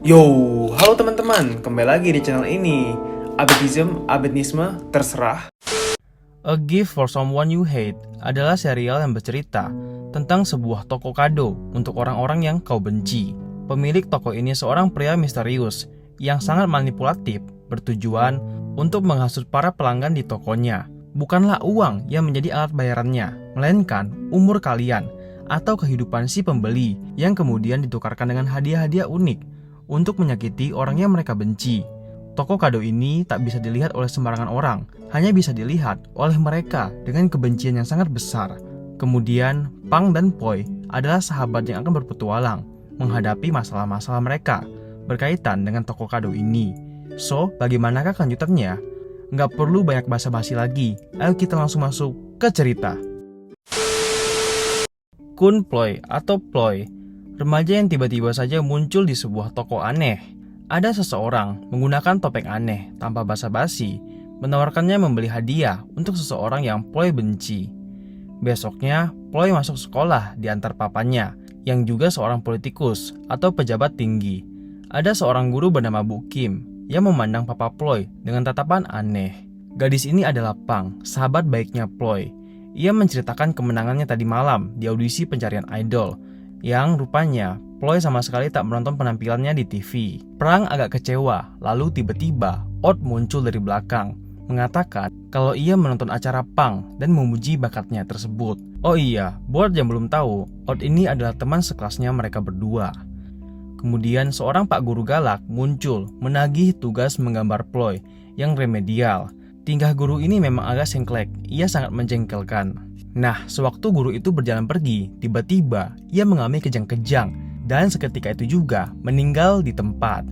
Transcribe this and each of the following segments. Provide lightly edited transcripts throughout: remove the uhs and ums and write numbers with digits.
Yo, halo teman-teman, kembali lagi di channel ini. Abedisme, terserah. A Gift for Someone You Hate adalah serial yang bercerita tentang sebuah toko kado untuk orang-orang yang kau benci. Pemilik toko ini seorang pria misterius yang sangat manipulatif, bertujuan untuk menghasut para pelanggan di tokonya. Bukanlah uang yang menjadi alat bayarannya, melainkan umur kalian atau kehidupan si pembeli yang kemudian ditukarkan dengan hadiah-hadiah unik untuk menyakiti orang yang mereka benci. Toko kado ini tak bisa dilihat oleh sembarangan orang, hanya bisa dilihat oleh mereka dengan kebencian yang sangat besar. Kemudian, Pang dan Poi adalah sahabat yang akan berpetualang menghadapi masalah-masalah mereka berkaitan dengan toko kado ini. So, bagaimanakah kelanjutannya? Nggak perlu banyak basa-basi lagi, ayo kita langsung masuk ke cerita. Kun Ploy atau Ploy, remaja yang tiba-tiba saja muncul di sebuah toko aneh. Ada seseorang menggunakan topeng aneh tanpa basa-basi, menawarkannya membeli hadiah untuk seseorang yang Ploy benci. Besoknya, Ploy masuk sekolah di antar papanya, yang juga seorang politikus atau pejabat tinggi. Ada seorang guru bernama Bu Kim yang memandang papa Ploy dengan tatapan aneh. Gadis ini adalah Pang, sahabat baiknya Ploy. Ia menceritakan kemenangannya tadi malam di audisi pencarian idol, yang rupanya Ploy sama sekali tak menonton penampilannya di TV. Pang agak kecewa, lalu tiba-tiba Ot muncul dari belakang, mengatakan kalau ia menonton acara Pang dan memuji bakatnya tersebut. Oh iya, buat yang belum tahu, Ot ini adalah teman sekelasnya mereka berdua. Kemudian seorang Pak Guru galak muncul menagih tugas menggambar Ploy yang remedial. Tingkah guru ini memang agak sengklek, ia sangat menjengkelkan. Nah, sewaktu guru itu berjalan pergi, tiba-tiba ia mengalami kejang-kejang dan seketika itu juga meninggal di tempat.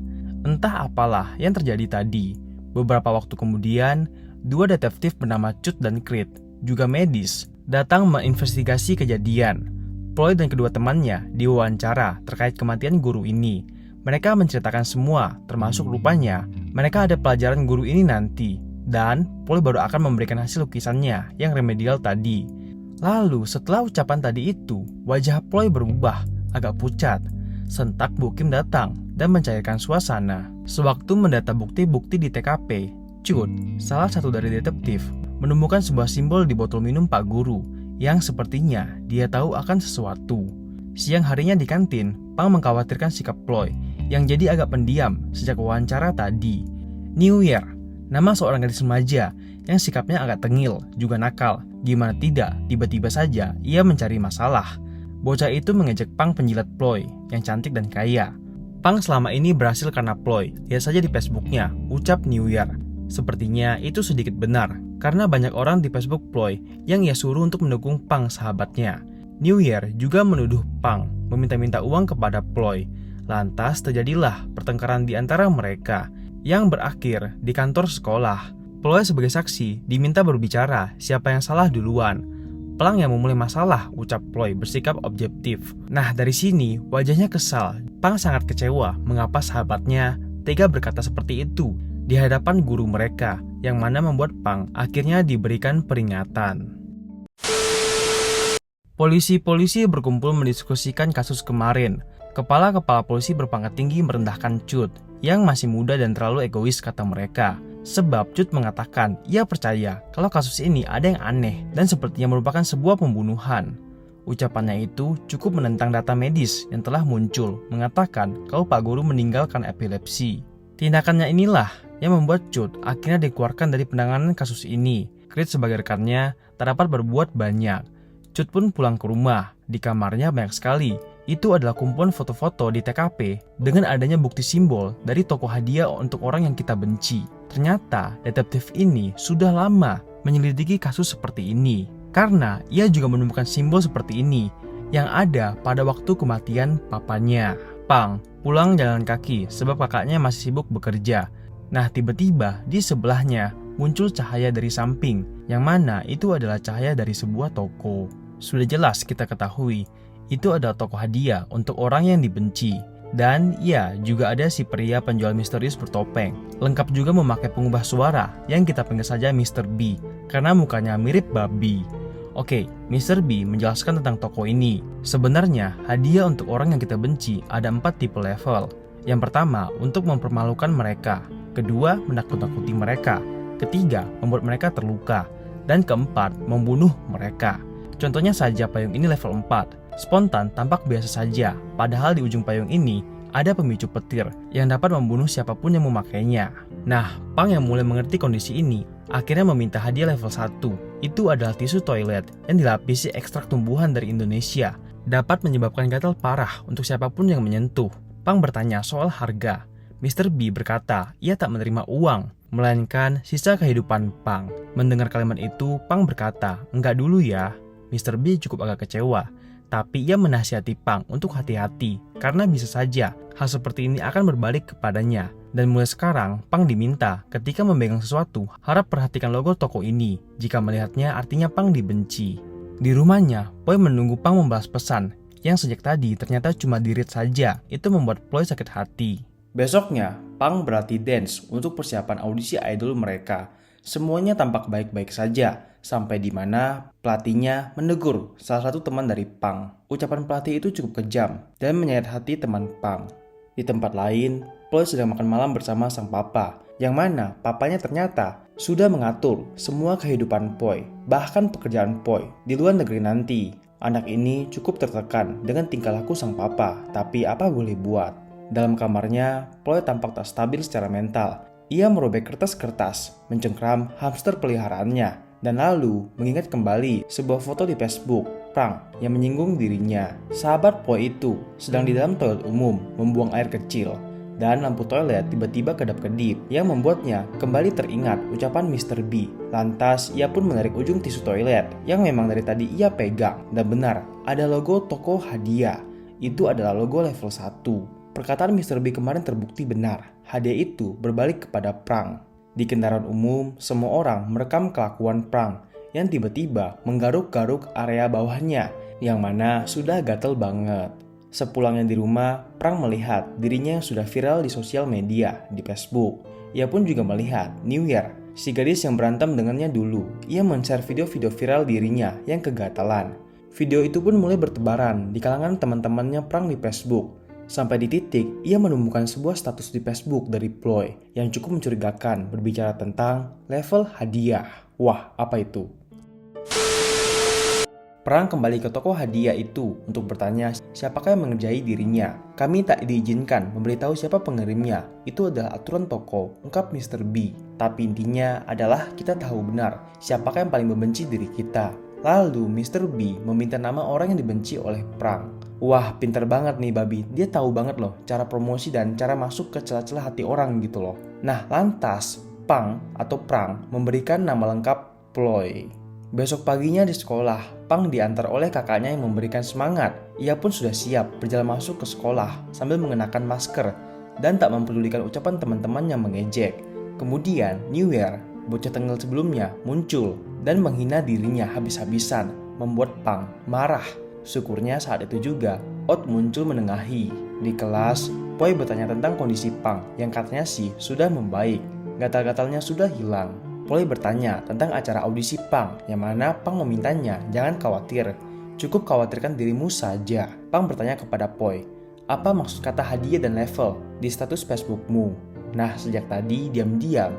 Entah apalah yang terjadi tadi. Beberapa waktu kemudian, dua detektif bernama Cut dan Krit, juga medis, datang menginvestigasi kejadian. Ploy dan kedua temannya diwawancara terkait kematian guru ini. Mereka menceritakan semua, termasuk rupanya mereka ada pelajaran guru ini nanti. Dan Ploy baru akan memberikan hasil lukisannya yang remedial tadi. Lalu setelah ucapan tadi itu, wajah Ploy berubah, agak pucat. Sentak Bu Kim datang dan mencairkan suasana. Sewaktu mendata bukti-bukti di TKP, Cut, salah satu dari detektif, menemukan sebuah simbol di botol minum Pak Guru yang sepertinya dia tahu akan sesuatu. Siang harinya di kantin, Pang mengkhawatirkan sikap Ploy yang jadi agak pendiam sejak wawancara tadi. New Year, nama seorang gadis remaja yang sikapnya agak tengil, juga nakal. Gimana tidak, tiba-tiba saja ia mencari masalah. Bocah itu mengejek Pang penjilat Ploy yang cantik dan kaya. Pang selama ini berhasil karena Ploy. Lihat saja di Facebooknya, ucap New Year. Sepertinya itu sedikit benar, karena banyak orang di Facebook Ploy yang ia suruh untuk mendukung Pang sahabatnya. New Year juga menuduh Pang meminta-minta uang kepada Ploy. Lantas terjadilah pertengkaran di antara mereka yang berakhir di kantor sekolah. Ploy sebagai saksi diminta berbicara siapa yang salah duluan. Pang yang memulai masalah, ucap Ploy bersikap objektif. Nah, dari sini wajahnya kesal. Pang sangat kecewa mengapa sahabatnya tega berkata seperti itu di hadapan guru mereka, yang mana membuat Pang akhirnya diberikan peringatan. Polisi-polisi berkumpul mendiskusikan kasus kemarin. Kepala-kepala polisi berpangkat tinggi merendahkan Cut yang masih muda dan terlalu egois, kata mereka. Sebab Cut mengatakan ia percaya kalau kasus ini ada yang aneh dan sepertinya merupakan sebuah pembunuhan. Ucapannya itu cukup menentang data medis yang telah muncul, mengatakan kalau Pak Guru meninggal karena epilepsi. Tindakannya inilah yang membuat Cut akhirnya dikeluarkan dari penanganan kasus ini. Krit sebagai rekannya tak dapat berbuat banyak. Cut pun pulang ke rumah. Di kamarnya banyak sekali. Itu adalah kumpulan foto-foto di TKP dengan adanya bukti simbol dari toko hadiah untuk orang yang kita benci. Ternyata detektif ini sudah lama menyelidiki kasus seperti ini karena ia juga menemukan simbol seperti ini yang ada pada waktu kematian papanya. Pang pulang jalan kaki sebab kakaknya masih sibuk bekerja. Nah, tiba-tiba di sebelahnya muncul cahaya dari samping, yang mana itu adalah cahaya dari sebuah toko. Sudah jelas kita ketahui itu adalah toko hadiah untuk orang yang dibenci. Dan ya, juga ada si pria penjual misterius bertopeng. Lengkap juga memakai pengubah suara yang kita panggil saja Mr. B karena mukanya mirip babi. Oke, Mr. B menjelaskan tentang toko ini. Sebenarnya, hadiah untuk orang yang kita benci ada 4 tipe level. Yang pertama, untuk mempermalukan mereka. Kedua, menakut-nakuti mereka. Ketiga, membuat mereka terluka. Dan keempat, membunuh mereka. Contohnya saja payung ini level 4. Spontan tampak biasa saja, padahal di ujung payung ini ada pemicu petir yang dapat membunuh siapapun yang memakainya. Nah, Pang yang mulai mengerti kondisi ini, akhirnya meminta hadiah level 1. Itu adalah tisu toilet yang dilapisi ekstrak tumbuhan dari Indonesia. Dapat menyebabkan gatal parah untuk siapapun yang menyentuh. Pang bertanya soal harga. Mr. B berkata ia tak menerima uang, melainkan sisa kehidupan Pang. Mendengar kalimat itu, Pang berkata, enggak dulu ya. Mr. B cukup agak kecewa, tapi ia menasihati Pang untuk hati-hati, karena bisa saja hal seperti ini akan berbalik kepadanya. Dan mulai sekarang, Pang diminta ketika memegang sesuatu, harap perhatikan logo toko ini. Jika melihatnya, artinya Pang dibenci. Di rumahnya, Ploy menunggu Pang membalas pesan, yang sejak tadi ternyata cuma di-read saja. Itu membuat Ploy sakit hati. Besoknya, Pang berlatih dance untuk persiapan audisi idol mereka. Semuanya tampak baik-baik saja, sampai di mana pelatihnya menegur salah satu teman dari Pang. Ucapan pelatih itu cukup kejam dan menyayat hati teman Pang. Di tempat lain, Ploy sedang makan malam bersama sang papa, yang mana papanya ternyata sudah mengatur semua kehidupan Ploy, bahkan pekerjaan Ploy di luar negeri nanti. Anak ini cukup tertekan dengan tingkah laku sang papa, tapi apa boleh buat. Dalam kamarnya, Ploy tampak tak stabil secara mental. Ia merobek kertas-kertas, mencengkram hamster peliharaannya, dan lalu mengingat kembali sebuah foto di Facebook Pang yang menyinggung dirinya. Sahabat Ploy itu sedang di dalam toilet umum membuang air kecil, dan lampu toilet tiba-tiba kedap-kedip yang membuatnya kembali teringat ucapan Mr. B. Lantas ia pun menarik ujung tisu toilet yang memang dari tadi ia pegang, dan benar ada logo toko hadiah. Itu adalah logo level 1. Perkataan Mr. B kemarin terbukti benar. Hadiah itu berbalik kepada Pang. Di kendaraan umum, semua orang merekam kelakuan Pang yang tiba-tiba menggaruk-garuk area bawahnya, yang mana sudah gatel banget. Sepulangnya di rumah, Pang melihat dirinya yang sudah viral di sosial media, di Facebook. Ia pun juga melihat New Year, si gadis yang berantem dengannya dulu. Ia men-share video-video viral dirinya yang kegatalan. Video itu pun mulai bertebaran di kalangan teman-temannya Pang di Facebook. Sampai di titik, ia menemukan sebuah status di Facebook dari Ploy yang cukup mencurigakan berbicara tentang level hadiah. Wah, apa itu? Pang kembali ke toko hadiah itu untuk bertanya siapakah yang mengerjai dirinya. Kami tak diizinkan memberitahu siapa pengirimnya. Itu adalah aturan toko, ungkap Mr. B. Tapi intinya adalah kita tahu benar siapakah yang paling membenci diri kita. Lalu Mr. B meminta nama orang yang dibenci oleh Pang. Wah, pintar banget nih babi. Dia tahu banget loh cara promosi dan cara masuk ke celah-celah hati orang gitu loh. Nah, lantas Pang atau Pang memberikan nama lengkap Ploy. Besok paginya di sekolah, Pang diantar oleh kakaknya yang memberikan semangat. Ia pun sudah siap berjalan masuk ke sekolah sambil mengenakan masker dan tak mempedulikan ucapan teman-teman yang mengejek. Kemudian New Year, bocah tengil sebelumnya muncul dan menghina dirinya habis-habisan, membuat Pang marah. Syukurnya saat itu juga Ot muncul menengahi. Di kelas, Ploy bertanya tentang kondisi Pang yang katanya sih sudah membaik. Gatal-gatalnya sudah hilang. Ploy bertanya tentang acara audisi Pang yang mana Pang memintanya jangan khawatir, cukup khawatirkan dirimu saja. Pang bertanya kepada Ploy, apa maksud kata hadiah dan level di status Facebookmu? Nah, sejak tadi diam-diam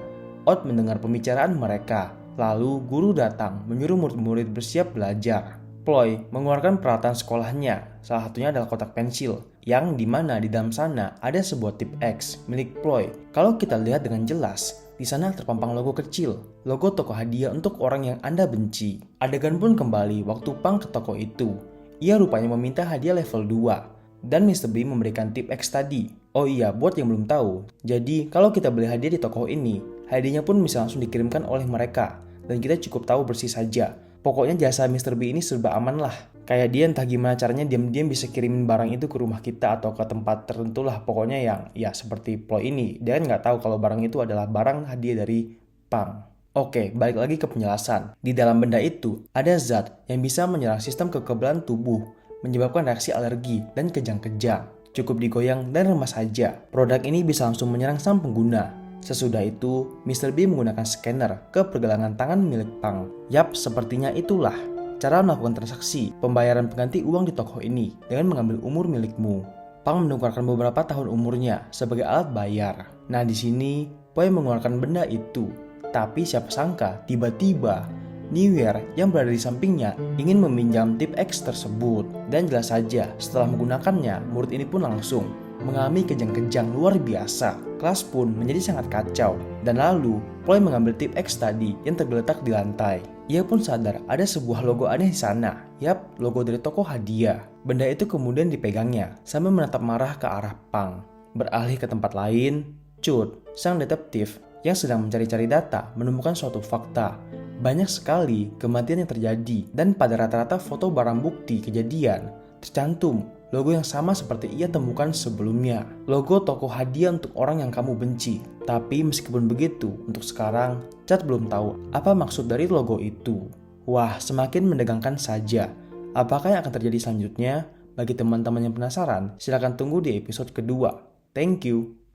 Ot mendengar pembicaraan mereka. Lalu guru datang menyuruh murid-murid bersiap belajar. Ploy mengeluarkan peralatan sekolahnya, salah satunya adalah kotak pensil, yang dimana di dalam sana ada sebuah tip X milik Ploy. Kalau kita lihat dengan jelas, di sana terpampang logo kecil, logo toko hadiah untuk orang yang Anda benci. Adegan pun kembali waktu Pang ke toko itu. Ia rupanya meminta hadiah level 2, dan Mr. B memberikan tip X tadi. Oh iya, buat yang belum tahu, jadi kalau kita beli hadiah di toko ini, hadiahnya pun bisa langsung dikirimkan oleh mereka, dan kita cukup tahu bersih saja. Pokoknya jasa Mr. B ini serba aman lah. Kayak dia entah gimana caranya diam-diam bisa kirimin barang itu ke rumah kita atau ke tempat tertentu lah. Pokoknya yang ya seperti Ploy ini. Dia kan nggak tahu kalau barang itu adalah barang hadiah dari Pang. Oke, balik lagi ke penjelasan. Di dalam benda itu ada zat yang bisa menyerang sistem kekebalan tubuh, menyebabkan reaksi alergi dan kejang-kejang. Cukup digoyang dan remas saja. Produk ini bisa langsung menyerang sang pengguna. Sesudah itu, Mr. B menggunakan scanner ke pergelangan tangan milik Pang. Yap, sepertinya itulah cara melakukan transaksi pembayaran pengganti uang di toko ini dengan mengambil umur milikmu. Pang menukarkan beberapa tahun umurnya sebagai alat bayar. Nah di sini, Poi mengeluarkan benda itu. Tapi siapa sangka tiba-tiba Niwer yang berada di sampingnya ingin meminjam tip X tersebut. Dan jelas saja setelah menggunakannya, murid ini pun langsung mengalami kejang-kejang luar biasa. Kelas pun menjadi sangat kacau. Dan lalu, Poi mengambil tip X tadi yang tergeletak di lantai. Ia pun sadar ada sebuah logo aneh di sana. Yap, logo dari toko hadiah. Benda itu kemudian dipegangnya sambil menatap marah ke arah Pang. Beralih ke tempat lain, Cut, sang detektif yang sedang mencari-cari data, menemukan suatu fakta. Banyak sekali kematian yang terjadi dan pada rata-rata foto barang bukti kejadian tercantum logo yang sama seperti ia temukan sebelumnya. Logo toko hadiah untuk orang yang kamu benci. Tapi meskipun begitu, untuk sekarang, Chad belum tahu apa maksud dari logo itu. Wah, semakin menegangkan saja. Apakah yang akan terjadi selanjutnya? Bagi teman-teman yang penasaran, silakan tunggu di episode kedua. Thank you.